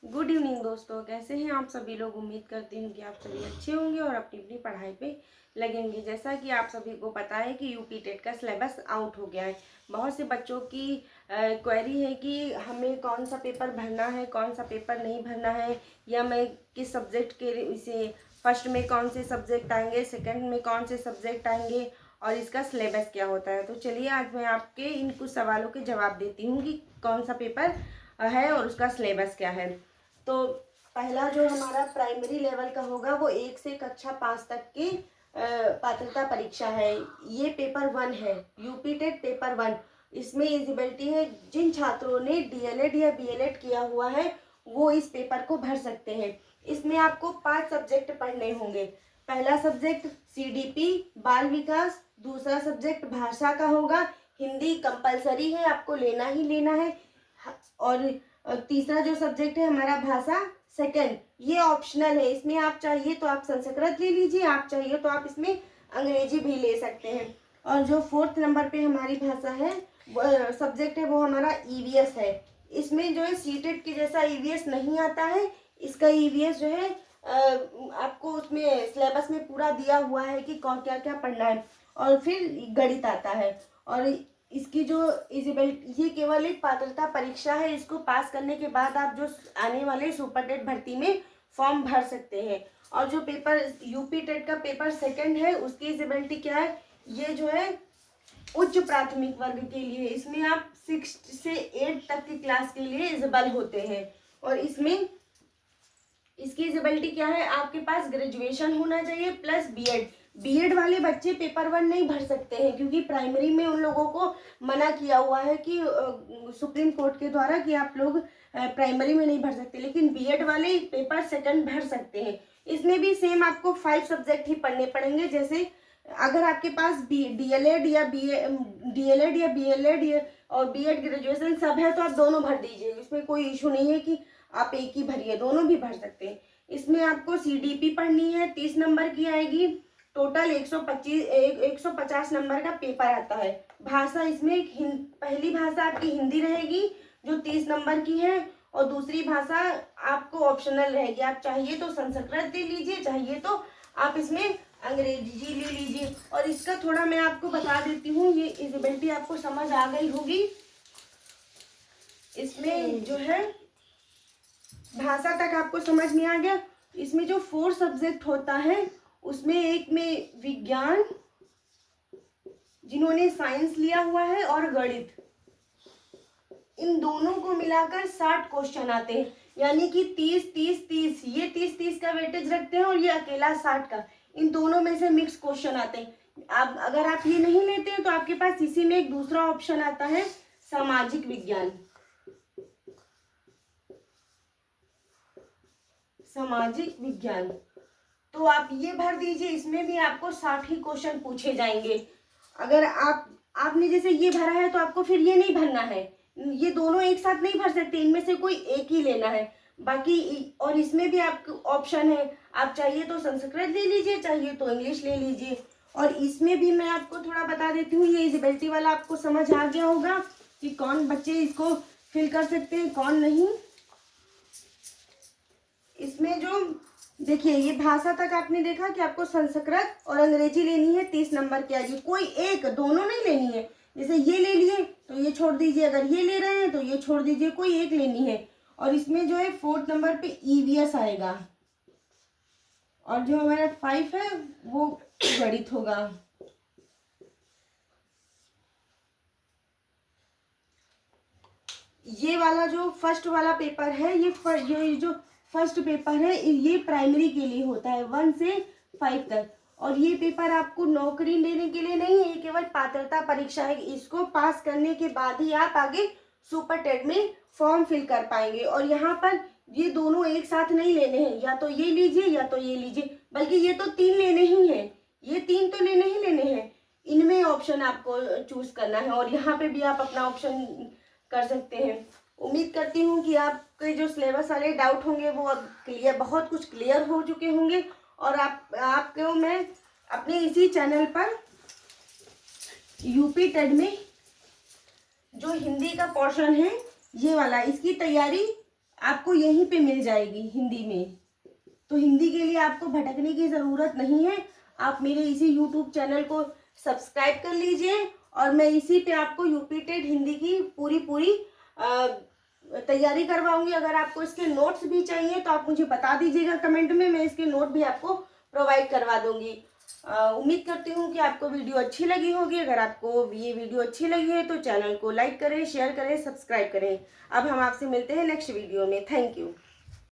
Good evening दोस्तों, कैसे हैं आप सभी लोग। उम्मीद करती हूँ कि आप सभी अच्छे होंगे और अपनी अपनी पढ़ाई पे लगेंगे। जैसा कि आप सभी को पता है कि यूपी टेट का सिलेबस आउट हो गया है। बहुत से बच्चों की क्वेरी है कि हमें कौन सा पेपर भरना है, कौन सा पेपर नहीं भरना है, या मैं किस सब्जेक्ट के इसे फर्स्ट में कौन से सब्जेक्ट आएंगे, सेकेंड में कौन से सब्जेक्ट आएंगे और इसका सिलेबस क्या होता है। तो चलिए आज मैं आपके इन कुछ सवालों के जवाब देती हूँ कि कौन सा पेपर है और उसका सिलेबस क्या है। तो पहला जो हमारा प्राइमरी लेवल का होगा वो 1 से कक्षा 5 तक की पात्रता परीक्षा है। ये पेपर 1 है, यूपी टेट पेपर 1। इसमें एलिजिबिलिटी है जिन छात्रों ने डीएलएड या बीएलएड किया हुआ है वो इस पेपर को भर सकते हैं। इसमें आपको 5 सब्जेक्ट पढ़ने होंगे। पहला सब्जेक्ट सीडीपी बाल विकास, दूसरा सब्जेक्ट भाषा का होगा, हिंदी कंपलसरी है, आपको लेना ही लेना है। और तीसरा जो सब्जेक्ट है हमारा भाषा सेकंड, ये ऑप्शनल है। इसमें आप चाहिए तो आप संस्कृत ले लीजिए, आप चाहिए तो आप इसमें अंग्रेजी भी ले सकते हैं। और जो 4th नंबर पे हमारी भाषा है सब्जेक्ट है वो हमारा ईवीएस है। इसमें जो है सीटेट के जैसा ईवीएस नहीं आता है। इसका ईवीएस जो है आपको उसमें सिलेबस में पूरा दिया हुआ है कि कौन क्या क्या पढ़ना है। और फिर गणित आता है। और इसकी जो एलिजिबिलिटी, ये केवल एक पात्रता परीक्षा है। इसको पास करने के बाद आप जो आने वाले सुपर टेट भर्ती में फॉर्म भर सकते हैं। और जो पेपर यूपी टेट का पेपर सेकंड है उसकी एलिजिबिलिटी क्या है, ये जो है उच्च प्राथमिक वर्ग के लिए। इसमें आप 6 से 8 तक की क्लास के लिए एलिजिबल होते हैं। और इसमें इसकी एलिजिबिलिटी क्या है, आपके पास ग्रेजुएशन होना चाहिए प्लस बीएड। बीएड वाले बच्चे पेपर 1 नहीं भर सकते हैं क्योंकि प्राइमरी में उन लोगों को मना किया हुआ है कि सुप्रीम कोर्ट के द्वारा कि आप लोग प्राइमरी में नहीं भर सकते, लेकिन बीएड वाले पेपर सेकंड भर सकते हैं। इसमें भी सेम आपको 5 सब्जेक्ट ही पढ़ने पड़ेंगे। जैसे अगर आपके पास डीएलएड या बीएलएड और बीएड ग्रेजुएशन सब है तो आप दोनों भर दीजिए। इसमें कोई इशू नहीं है कि आप एक ही भरिए, दोनों भी भर सकते हैं। इसमें आपको सीडीपी पढ़नी है, 30 नंबर की आएगी। टोटल 150 नंबर का पेपर आता है। भाषा इसमें पहली भाषा आपकी हिंदी रहेगी जो 30 नंबर की है, और दूसरी भाषा आपको ऑप्शनल रहेगी। आप चाहिए तो संस्कृत ले लीजिए, चाहिए तो आप इसमें अंग्रेजी ले लीजिए। और इसका थोड़ा मैं आपको बता देती हूँ, ये एलिजिबिलिटी आपको समझ आ गई होगी। इसमें जो है भाषा तक आपको समझ में आ गया। इसमें जो 4 सब्जेक्ट होता है उसमें एक में विज्ञान जिन्होंने साइंस लिया हुआ है और गणित, इन दोनों को मिलाकर 60 क्वेश्चन आते हैं। यानी कि 30-30-30, ये 30-30 का वेटेज रखते हैं और ये अकेला 60 का। इन दोनों में से मिक्स क्वेश्चन आते हैं। आप अगर आप ये नहीं लेते हैं तो आपके पास इसी में एक दूसरा ऑप्शन आता है सामाजिक विज्ञान। सामाजिक विज्ञान तो आप ये भर दीजिए, इसमें भी आपको 60 ही क्वेश्चन पूछे जाएंगे। अगर आपने जैसे ये भरा है तो आपको फिर ये नहीं भरना है, ये दोनों एक साथ नहीं भर सकते, इनमें से कोई एक ही लेना है बाकी। और इसमें भी आपको ऑप्शन है, आप चाहिए तो संस्कृत ले लीजिए, चाहिए तो इंग्लिश ले लीजिए। और इसमें भी मैं आपको थोड़ा बता देती हूँ, ये एलिजिबिलिटी वाला आपको समझ आ गया होगा कि कौन बच्चे इसको फिल कर सकते हैं कौन नहीं। इसमें जो देखिए, ये भाषा तक आपने देखा कि आपको संस्कृत और अंग्रेजी लेनी है, 30 नंबर की आएगी। कोई एक, दोनों नहीं लेनी है। जैसे ये ले लिए तो ये छोड़ दीजिए, अगर ये ले रहे हैं तो ये छोड़ दीजिए, कोई एक लेनी है। और इसमें जो है 4th नंबर पे ईवीएस आएगा, और जो हमारा 5 है वो गणित होगा। ये वाला जो फर्स्ट वाला पेपर है, ये जो फर्स्ट पेपर है ये प्राइमरी के लिए होता है 1 से 5 तक। और ये पेपर आपको नौकरी लेने के लिए नहीं है, ये केवल पात्रता परीक्षा है। इसको पास करने के बाद ही आप आगे सुपर टेट में फॉर्म फिल कर पाएंगे। और यहाँ पर ये दोनों एक साथ नहीं लेने हैं, या तो ये लीजिए या तो ये लीजिए, बल्कि ये तो 3 लेने ही हैं, ये 3 तो लेने ही लेने हैं। इनमें ऑप्शन आपको चूज करना है और यहाँ पे भी आप अपना ऑप्शन कर सकते हैं। उम्मीद करती हूँ कि आपके जो सिलेबस वाले डाउट होंगे वो अब क्लियर, बहुत कुछ क्लियर हो चुके होंगे। और आपको मैं अपने इसी चैनल पर यूपी टेट में जो हिंदी का पोर्शन है ये वाला, इसकी तैयारी आपको यहीं पे मिल जाएगी हिंदी में। तो हिंदी के लिए आपको भटकने की ज़रूरत नहीं है। आप मेरे इसी यूट्यूब चैनल को सब्सक्राइब कर लीजिए और मैं इसी पे आपको यूपी टेट हिंदी की पूरी तैयारी करवाऊंगी। अगर आपको इसके नोट्स भी चाहिए तो आप मुझे बता दीजिएगा कमेंट में, मैं इसके नोट भी आपको प्रोवाइड करवा दूंगी। उम्मीद करती हूँ कि आपको वीडियो अच्छी लगी होगी। अगर आपको ये वीडियो अच्छी लगी है तो चैनल को लाइक करें, शेयर करें, सब्सक्राइब करें। अब हम आपसे मिलते हैं नेक्स्ट वीडियो में। Thank you.